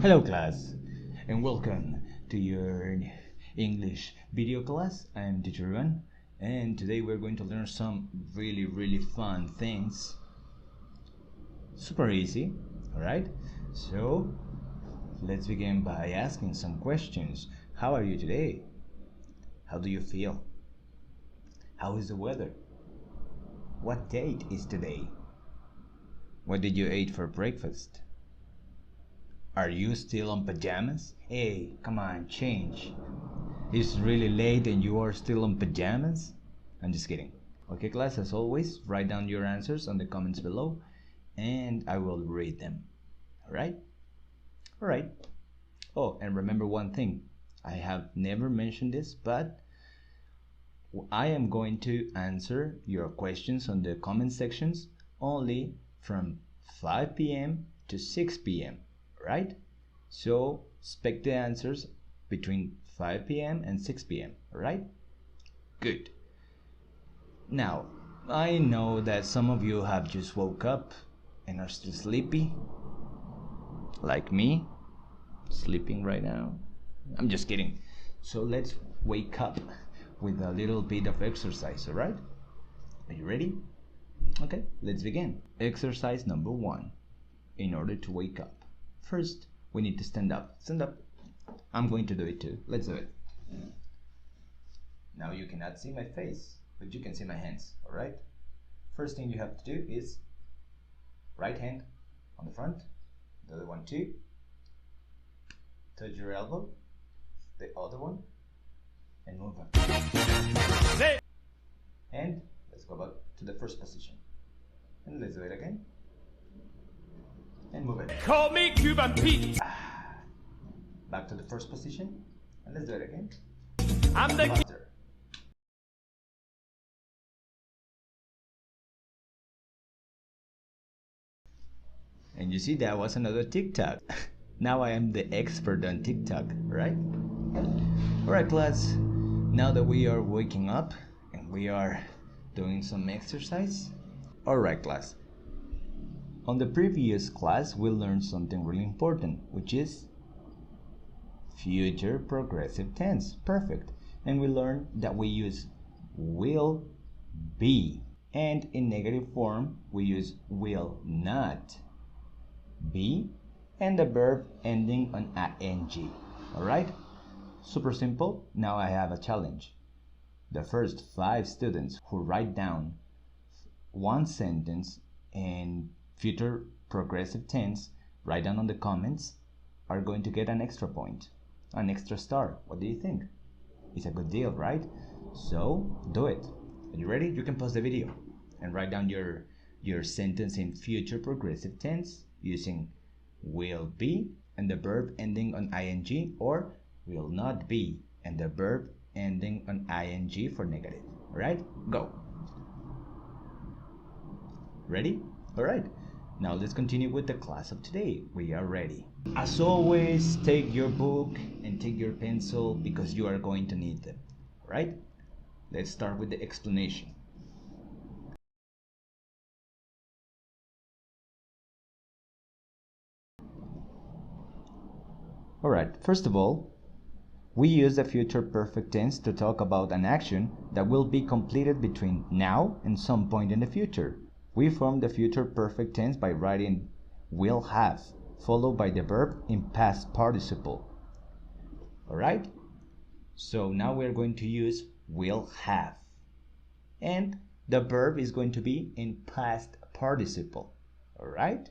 Hello class, and welcome to your English video class. I am teacher Ruben, and today we're going to learn some really fun things. Super easy, alright? So let's begin by asking some questions. How are you today? How do you feel? How is the weather? What date is today? What did you eat for breakfast? Are you still on pajamas? Hey, come on, change. It's really late and you are still on pajamas? I'm just kidding. Okay, class, as always, write down your answers on the comments below and I will read them. Alright? Alright. Oh, and remember one thing. I have never mentioned this, but I am going to answer your questions on the comment sections only from 5 p.m. to 6 p.m. Right? So expect the answers between 5 p.m. and 6 p.m. Right? Good. Now, I know that some of you have just woke up and are still sleepy, like me, sleeping right now. I'm just kidding. So let's wake up with a little bit of exercise, alright? Are you ready? Okay, let's begin. Exercise number 1. In order to wake up, first, we need to stand up. Stand up. I'm going to do it too. Let's do it. Now you cannot see my face, but you can see my hands, alright? First thing you have to do is right hand on the front, the other one too. Touch your elbow, the other one, and move on. And let's go back to the first position. And let's do it again. And move it. Call me Cuban Pete. Back to the first position. And let's do it again. I'm the Faster. And you see, that was another TikTok. Now I am the expert on TikTok, right? Alright class, now that we are waking up and we are doing some exercise. Alright class, on the previous class we learned something really important, which is future progressive tense. Perfect. And we learned that we use will be, and in negative form we use will not be, and the verb ending on ing. Alright? Super simple. Now I have a challenge. The first 5 students who write down one sentence in future progressive tense, write down on the comments, are going to get an extra point, an extra star. What do you think? It's a good deal, right? So do it. Are you ready? You can pause the video and write down your sentence in future progressive tense using will be and the verb ending on ing, or will not be and the verb ending on ing for negative. Alright? Go. Ready? Alright. Now let's continue with the class of today. We are ready. As always, take your book and take your pencil because you are going to need them. Alright? Let's start with the explanation. Alright, first of all, we use the future perfect tense to talk about an action that will be completed between now and some point in the future. We form the future perfect tense by writing will have, followed by the verb in past participle. Alright? So now we're going to use will have. And the verb is going to be in past participle. Alright?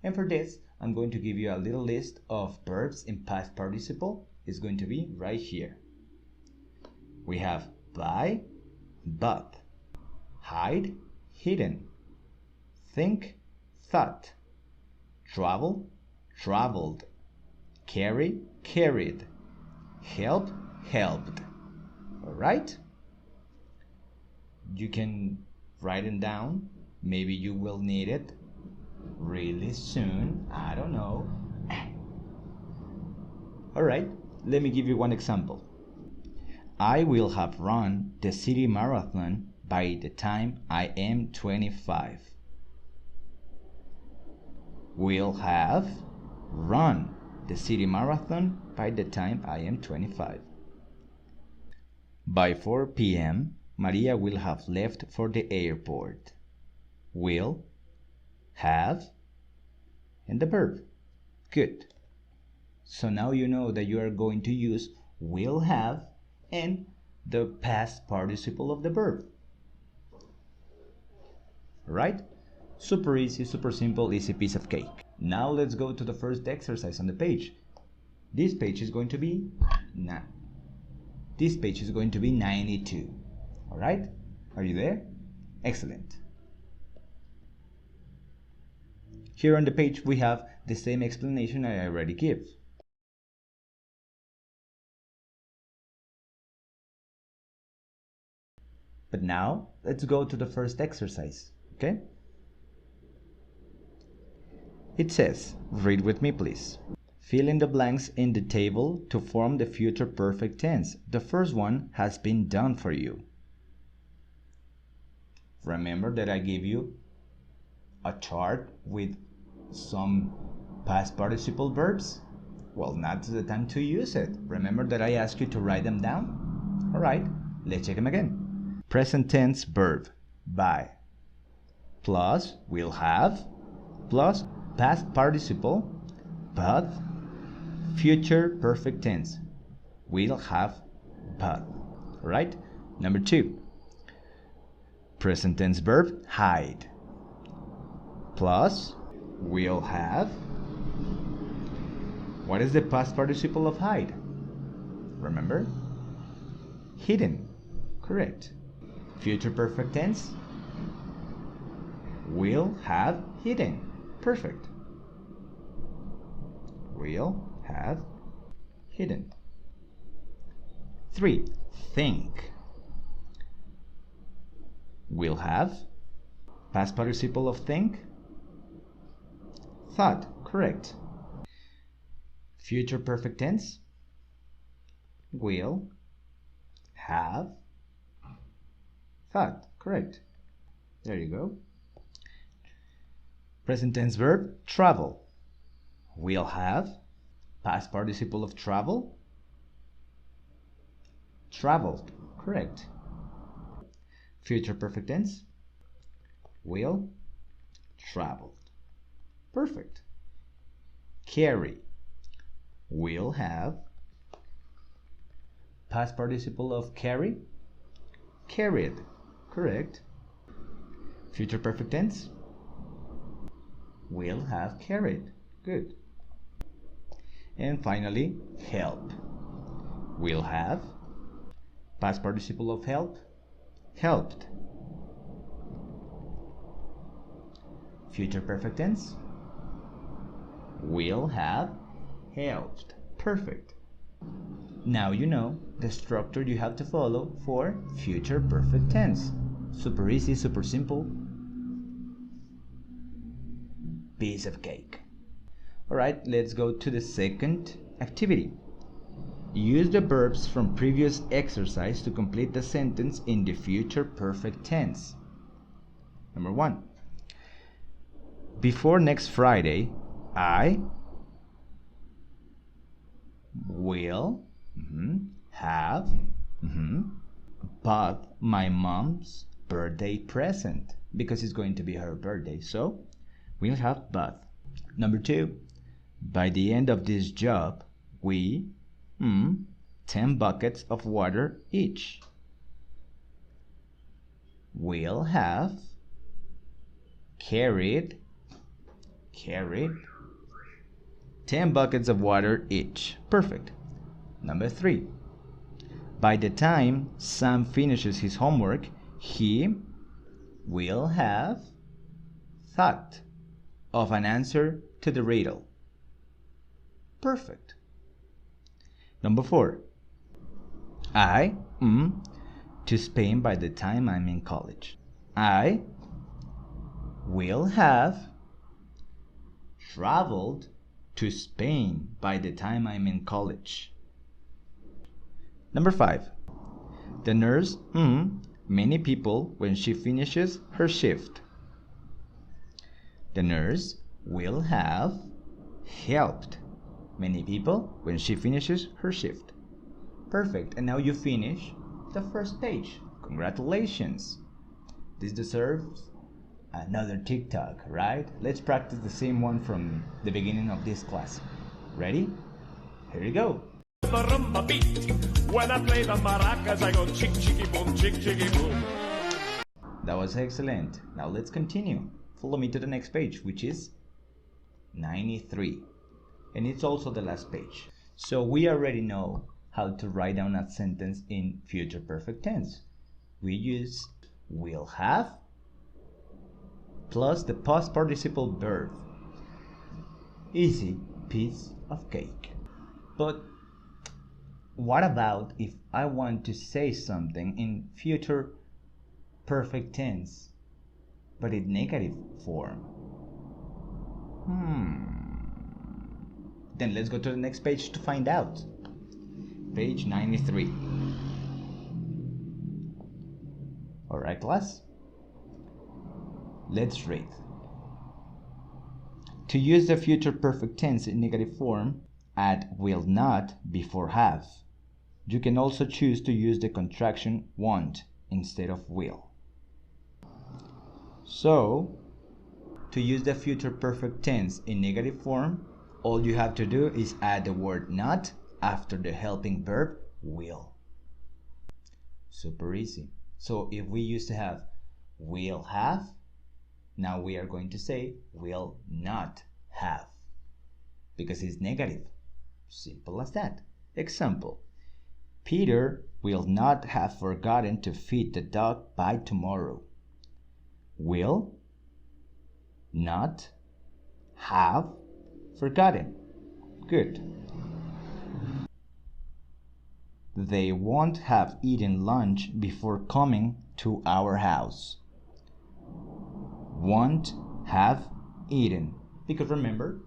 And for this, I'm going to give you a little list of verbs in past participle. It's going to be right here. We have buy, bought, hide, hidden, think, thought, travel, traveled, carry, carried, help, helped. Alright? You can write them down. Maybe you will need it really soon. I don't know. Alright, let me give you one example. I will have run the city marathon by the time I am 25. Will have run the city marathon by the time I am 25. By 4 p.m., Maria will have left for the airport. Will, have, and the verb. Good. So now you know that you are going to use will have and the past participle of the verb. Right? Super easy, super simple, easy piece of cake. Now let's go to the first exercise on the page. This page is going to be 92. Alright? Are you there? Excellent. Here on the page we have the same explanation I already gave. But now let's go to the first exercise, okay? It says, read with me please. Fill in the blanks in the table to form the future perfect tense. The first one has been done for you. Remember that I gave you a chart with some past participle verbs? Well, now's the time to use it. Remember that I asked you to write them down? Alright, let's check them again. Present tense verb, by, plus will have, plus past participle, but, future perfect tense, will have, but. Alright? Number 2. Present tense verb, hide, plus will have. What is the past participle of hide? Remember? Hidden. Correct. Future perfect tense, will have hidden. Perfect. Will have hidden. 3. Think. Will have. Past participle of think. Thought. Correct. Future perfect tense. Will have thought. Correct. There you go. Present tense verb, travel. Will have. Past participle of travel. Traveled. Correct. Future perfect tense. Will. Traveled. Perfect. Carry. Will have. Past participle of carry. Carried. Correct. Future perfect tense. Will have carried. Good. And finally, help. Will have. Past participle of help. Helped. Future perfect tense. Will have helped. Perfect. Now you know the structure you have to follow for future perfect tense. Super easy, super simple. Piece of cake. Alright, let's go to the second activity. Use the verbs from previous exercise to complete the sentence in the future perfect tense. Number 1. Before next Friday, I will have bought my mom's birthday present because it's going to be her birthday. So we'll have bought. Number 2. By the end of this job, we 10 buckets of water each. We'll have carried 10 buckets of water each. Perfect. Number 3. By the time Sam finishes his homework, he will have thought of an answer to the riddle. Perfect. Number 4. I to Spain by the time I'm in college. I will have traveled to Spain by the time I'm in college. Number 5. The nurse many people when she finishes her shift. The nurse will have helped many people when she finishes her shift. Perfect, and now you finish the first page. Congratulations. This deserves another TikTok, right? Let's practice the same one from the beginning of this class. Ready? Here you go. The rumba beat. When I play the maracas, I go chick chicky boom, chick chicky boom. That was excellent. Now let's continue. Follow me to the next page, which is 93. And it's also the last page. So we already know how to write down a sentence in future perfect tense. We use will have plus the past participle verb. Easy piece of cake. But what about if I want to say something in future perfect tense, but in negative form? Then let's go to the next page to find out. Page 93. Alright, class? Let's read. To use the future perfect tense in negative form, add will not before have. You can also choose to use the contraction want instead of will. So, to use the future perfect tense in negative form, all you have to do is add the word not after the helping verb will. Super easy. So if we used to have will have, now we are going to say will not have, because it's negative. Simple as that. Example: Peter will not have forgotten to feed the dog by tomorrow. Will not have forgotten. Good. They won't have eaten lunch before coming to our house. Won't have eaten. Because remember,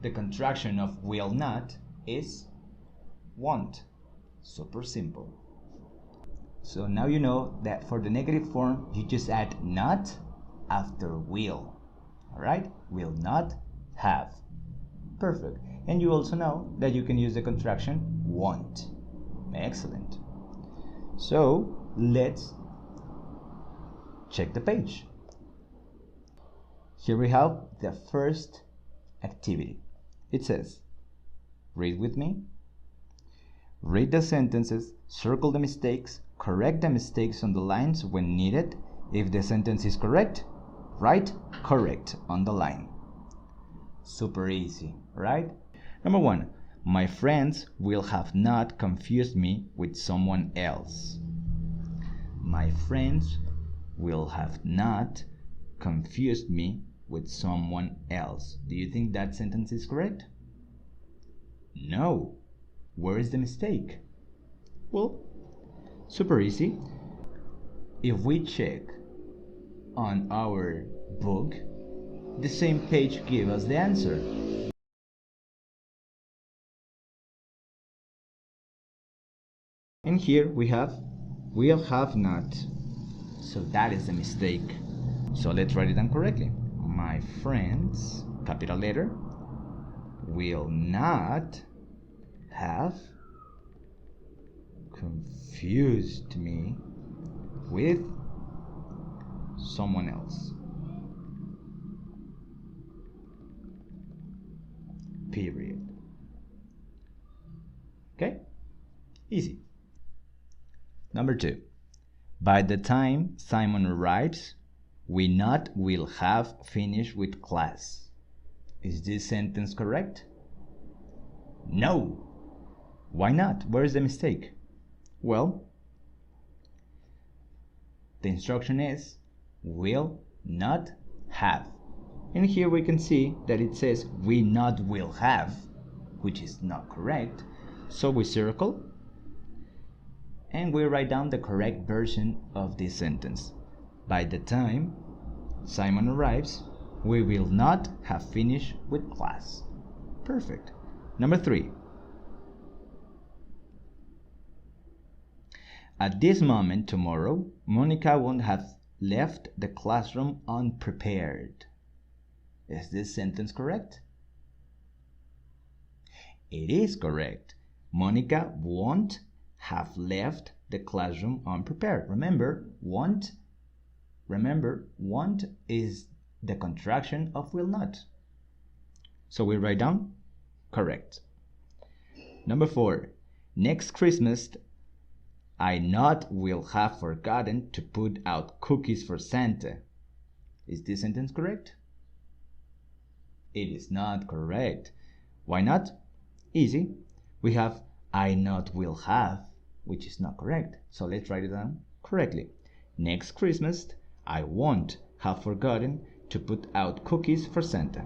the contraction of will not is won't. Super simple. So now you know that for the negative form, you just add not after will. Alright? Will not have. Perfect. And you also know that you can use the contraction won't. Excellent. So let's check the page. Here we have the first activity. It says, read with me. Read the sentences, circle the mistakes, correct the mistakes on the lines when needed. If the sentence is correct, write correct on the line. Super easy, right? Number 1. My friends will have not confused me with someone else. My friends will have not confused me with someone else. Do you think that sentence is correct? No. Where is the mistake? Well, super easy. If we check on our book, the same page gives us the answer. And here we have will have not. So that is the mistake. So let's write it down correctly. My friends, capital letter, will not have confused me with someone else. Period. Okay? Easy. Number 2. By the time Simon arrives, we not will have finished with class. Is this sentence correct? No. Why not? Where is the mistake? Well, the instruction is will not have. And here we can see that it says we not will have, which is not correct. So we circle and we write down the correct version of this sentence. By the time Simon arrives, we will not have finished with class. Perfect. Number 3. At this moment tomorrow, Monica won't have left the classroom unprepared. Is this sentence correct? It is correct. Monica won't have left the classroom unprepared. Remember, won't is the contraction of will not. So we write down correct. Number 4. Next Christmas, I not will have forgotten to put out cookies for Santa. Is this sentence correct? It is not correct. Why not? Easy. We have I not will have, which is not correct. So let's write it down correctly. Next Christmas, I won't have forgotten to put out cookies for Santa.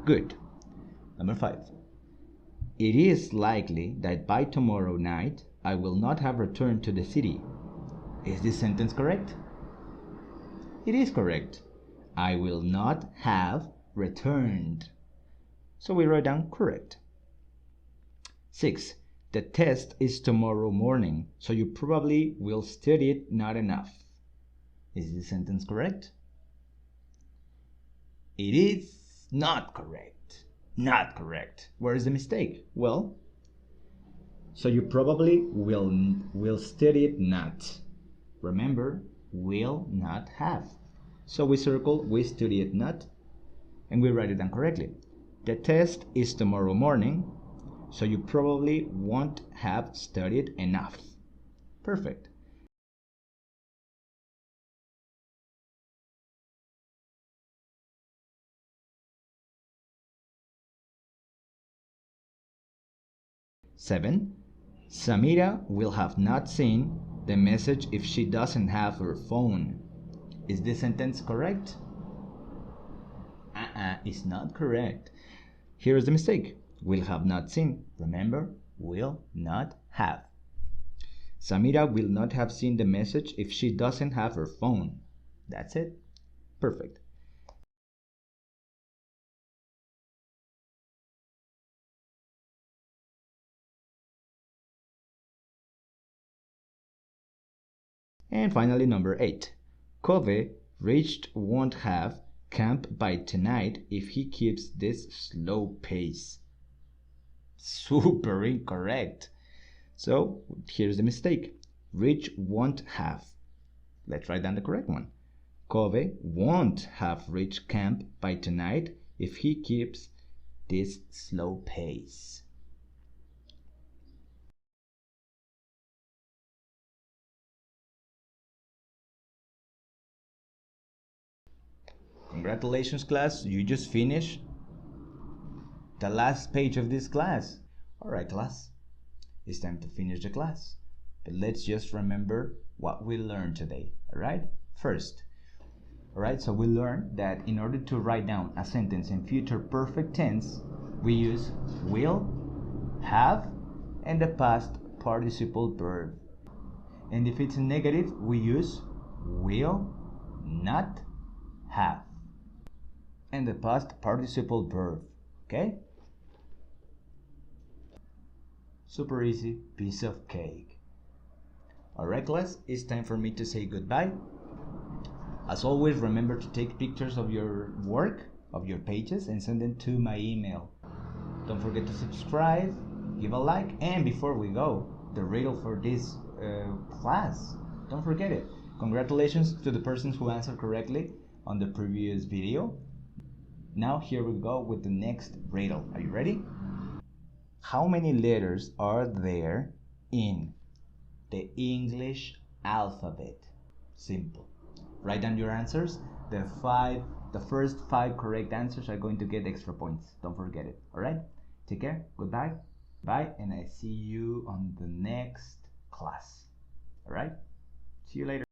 Good. Number 5. It is likely that by tomorrow night I will not have returned to the city. Is this sentence correct? It is correct. I will not have returned. So we write down correct. 6. The test is tomorrow morning, so you probably will study it not enough. Is this sentence correct? It is not correct. Not correct. Where is the mistake? Well, so you probably will study it not. Remember, will not have. So we circle we study it not, and we write it down correctly. The test is tomorrow morning, so you probably won't have studied enough. Perfect. Seven. Samira will have not seen the message if she doesn't have her phone. Is this sentence correct? It's not correct. Here is the mistake. Will have not seen. Remember, will not have. Samira will not have seen the message if she doesn't have her phone. That's it. Perfect. And finally, number 8. Kove reached won't have camp by tonight if he keeps this slow pace. Super incorrect. So here's the mistake. Rich won't have. Let's write down the correct one. Kove won't have reached camp by tonight if he keeps this slow pace. Congratulations, class. You just finished the last page of this class. Alright, class. It's time to finish the class. But let's just remember what we learned today. Alright? First. Alright, so we learned that in order to write down a sentence in future perfect tense, we use will, have, and the past participle verb. And if it's a negative, we use will not have and the past participle verb. Okay? Super easy, piece of cake. Alright, class, it's time for me to say goodbye. As always, remember to take pictures of your work, of your pages, and send them to my email. Don't forget to subscribe, give a like, and before we go, the riddle for this class. Don't forget it. Congratulations to the persons who answered correctly on the previous video. Now here we go with the next riddle. Are you ready? How many letters are there in the English alphabet? Simple. Write down your answers. The first 5 correct answers are going to get extra points. Don't forget it. Alright? Take care. Goodbye. Bye. And I see you on the next class. Alright? See you later.